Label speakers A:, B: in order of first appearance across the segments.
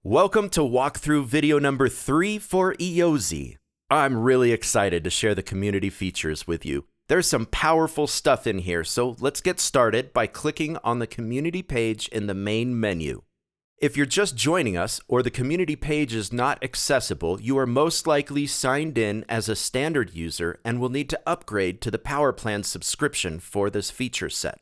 A: Welcome to walkthrough video number 3 for Eyozi. I'm really excited to share the community features with you. There's some powerful stuff in here, so let's get started by clicking on the community page in the main menu. If you're just joining us or the community page is not accessible, you are most likely signed in as a standard user and will need to upgrade to the Power Plan subscription for this feature set.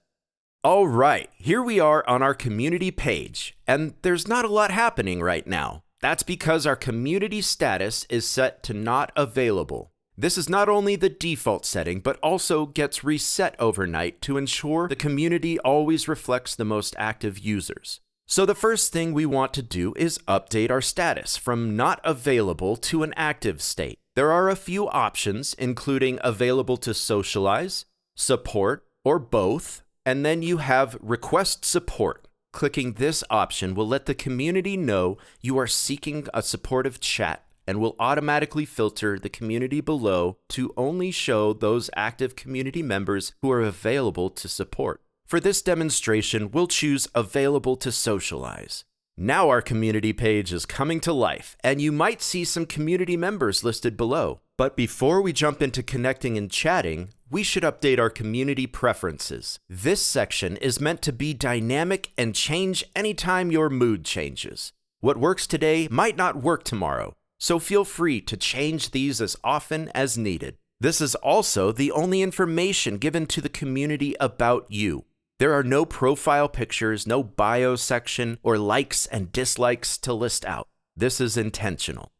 A: All right, here we are on our community page, and there's not a lot happening right now. That's because our community status is set to not available. This is not only the default setting, but also gets reset overnight to ensure the community always reflects the most active users. So the first thing we want to do is update our status from not available to an active state. There are a few options, including available to socialize, support, or both. And then you have Request Support. Clicking this option will let the community know you are seeking a supportive chat and will automatically filter the community below to only show those active community members who are available to support. For this demonstration, we'll choose Available to Socialize. Now our community page is coming to life, and you might see some community members listed below. But before we jump into connecting and chatting, we should update our community preferences. This section is meant to be dynamic and change anytime your mood changes. What works today might not work tomorrow, so feel free to change these as often as needed. This is also the only information given to the community about you. There are no profile pictures, no bio section, or likes and dislikes to list out. This is intentional.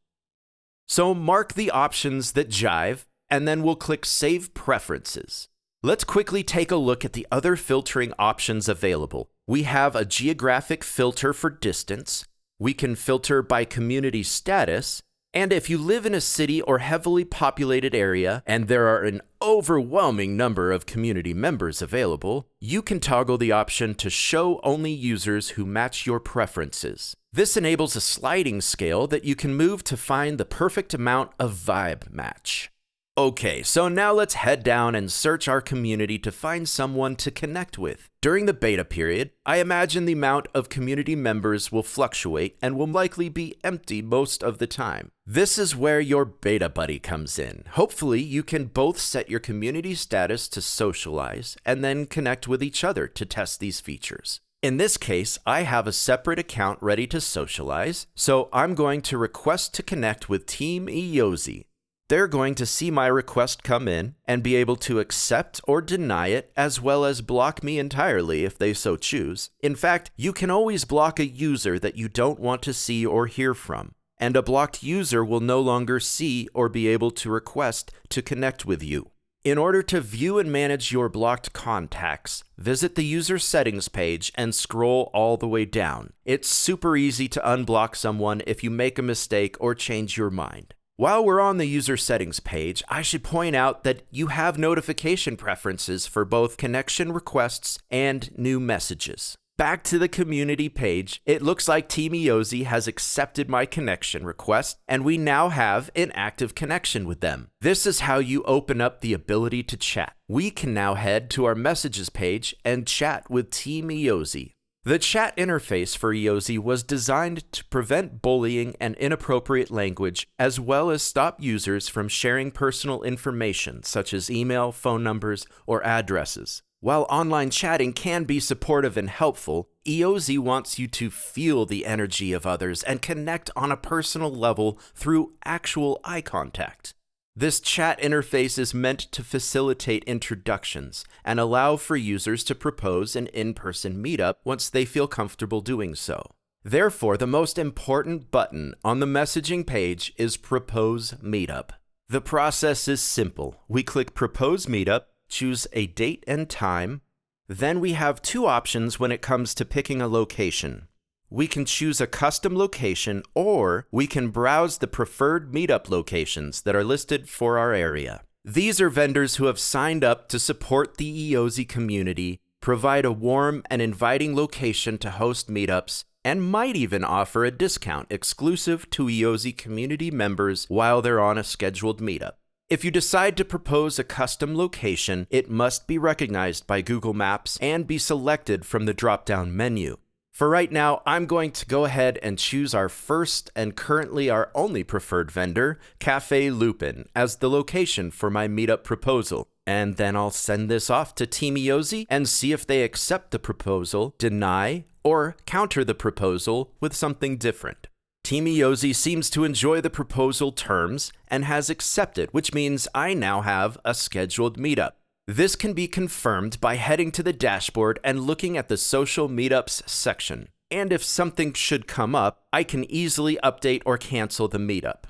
A: So mark the options that jive, and then we'll click Save Preferences. Let's quickly take a look at the other filtering options available. We have a geographic filter for distance. We can filter by community status. And if you live in a city or heavily populated area, and there are an overwhelming number of community members available, you can toggle the option to show only users who match your preferences. This enables a sliding scale that you can move to find the perfect amount of vibe match. Okay, so now let's head down and search our community to find someone to connect with. During the beta period, I imagine the amount of community members will fluctuate and will likely be empty most of the time. This is where your beta buddy comes in. Hopefully, you can both set your community status to socialize and then connect with each other to test these features. In this case, I have a separate account ready to socialize, so I'm going to request to connect with Team Eyozi. They're going to see my request come in and be able to accept or deny it, as well as block me entirely if they so choose. In fact, you can always block a user that you don't want to see or hear from, and a blocked user will no longer see or be able to request to connect with you. In order to view and manage your blocked contacts, visit the user settings page and scroll all the way down. It's super easy to unblock someone if you make a mistake or change your mind. While we're on the user settings page, I should point out that you have notification preferences for both connection requests and new messages. Back to the community page, it looks like Team Eyozi has accepted my connection request, and we now have an active connection with them. This is how you open up the ability to chat. We can now head to our messages page and chat with Team Eyozi. The chat interface for Eyozi was designed to prevent bullying and inappropriate language, as well as stop users from sharing personal information such as email, phone numbers, or addresses. While online chatting can be supportive and helpful, Eyozi wants you to feel the energy of others and connect on a personal level through actual eye contact. This chat interface is meant to facilitate introductions and allow for users to propose an in-person meetup once they feel comfortable doing so. Therefore, the most important button on the messaging page is Propose Meetup. The process is simple. We click Propose Meetup, choose a date and time. Then we have two options when it comes to picking a location. We can choose a custom location, or we can browse the preferred meetup locations that are listed for our area. These are vendors who have signed up to support the Eyozi community, provide a warm and inviting location to host meetups, and might even offer a discount exclusive to Eyozi community members while they're on a scheduled meetup. If you decide to propose a custom location, it must be recognized by Google Maps and be selected from the drop-down menu. For right now, I'm going to go ahead and choose our first and currently our only preferred vendor, Cafe Lupin, as the location for my meetup proposal. And then I'll send this off to Team Eyozi and see if they accept the proposal, deny, or counter the proposal with something different. Team Eyozi seems to enjoy the proposal terms and has accepted, which means I now have a scheduled meetup. This can be confirmed by heading to the dashboard and looking at the social meetups section. And if something should come up, I can easily update or cancel the meetup.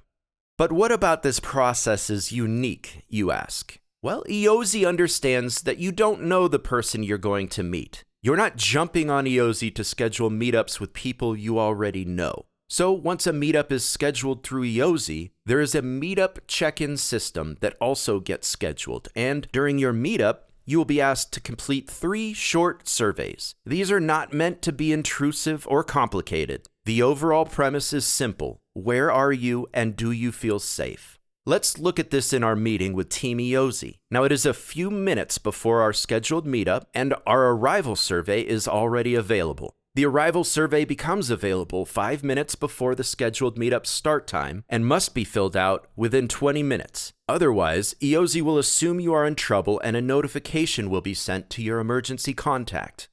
A: But what about this process is unique, you ask? Well, Eyozi understands that you don't know the person you're going to meet. You're not jumping on Eyozi to schedule meetups with people you already know. So once a meetup is scheduled through Eyozi, there is a meetup check-in system that also gets scheduled. And during your meetup, you will be asked to complete 3 short surveys. These are not meant to be intrusive or complicated. The overall premise is simple. Where are you and do you feel safe? Let's look at this in our meeting with Team Eyozi. Now, it is a few minutes before our scheduled meetup, and our arrival survey is already available. The arrival survey becomes available 5 minutes before the scheduled meetup start time and must be filled out within 20 minutes. Otherwise, Eyozi will assume you are in trouble and a notification will be sent to your emergency contact.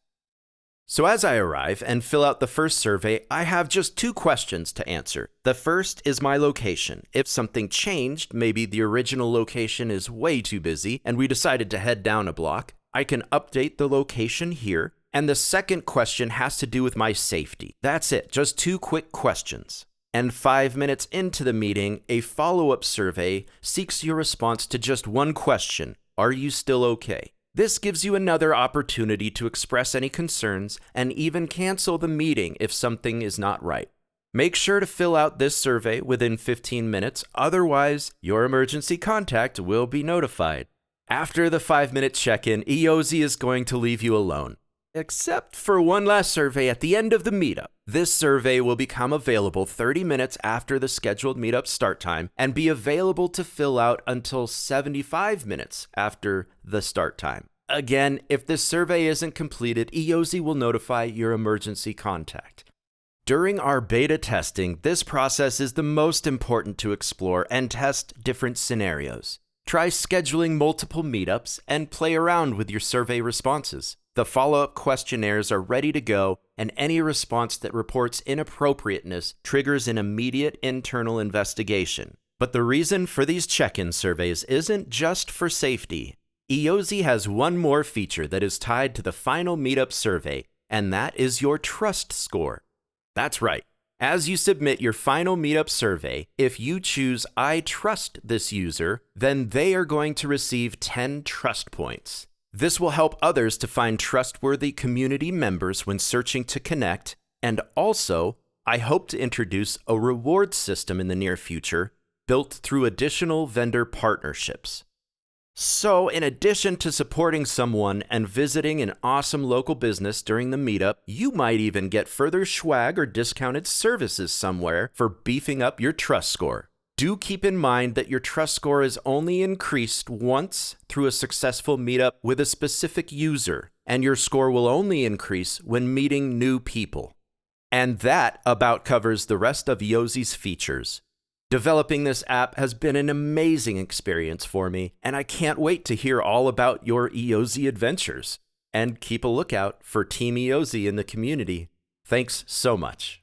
A: So as I arrive and fill out the first survey, I have just 2 questions to answer. The first is my location. If something changed, maybe the original location is way too busy and we decided to head down a block, I can update the location here. And the second question has to do with my safety. That's it, just 2 quick questions. And 5 minutes into the meeting, a follow-up survey seeks your response to just 1 question. Are you still okay? This gives you another opportunity to express any concerns and even cancel the meeting if something is not right. Make sure to fill out this survey within 15 minutes, otherwise your emergency contact will be notified. After the 5-minute check-in, Eyozi is going to leave you alone. Except for one last survey at the end of the meetup. This survey will become available 30 minutes after the scheduled meetup start time and be available to fill out until 75 minutes after the start time. Again, if this survey isn't completed, Eyozi will notify your emergency contact. During our beta testing, this process is the most important to explore and test different scenarios. Try scheduling multiple meetups and play around with your survey responses. The follow-up questionnaires are ready to go, and any response that reports inappropriateness triggers an immediate internal investigation. But the reason for these check-in surveys isn't just for safety. Eyozi has one more feature that is tied to the final meetup survey, and that is your trust score. That's right. As you submit your final meetup survey, if you choose I trust this user, then they are going to receive 10 trust points. This will help others to find trustworthy community members when searching to connect, and also, I hope to introduce a reward system in the near future built through additional vendor partnerships. So, in addition to supporting someone and visiting an awesome local business during the meetup, you might even get further swag or discounted services somewhere for beefing up your trust score. Do keep in mind that your trust score is only increased once through a successful meetup with a specific user, and your score will only increase when meeting new people. And that about covers the rest of Eyozi's features. Developing this app has been an amazing experience for me, and I can't wait to hear all about your Eyozi adventures. And keep a lookout for Team Eyozi in the community. Thanks so much.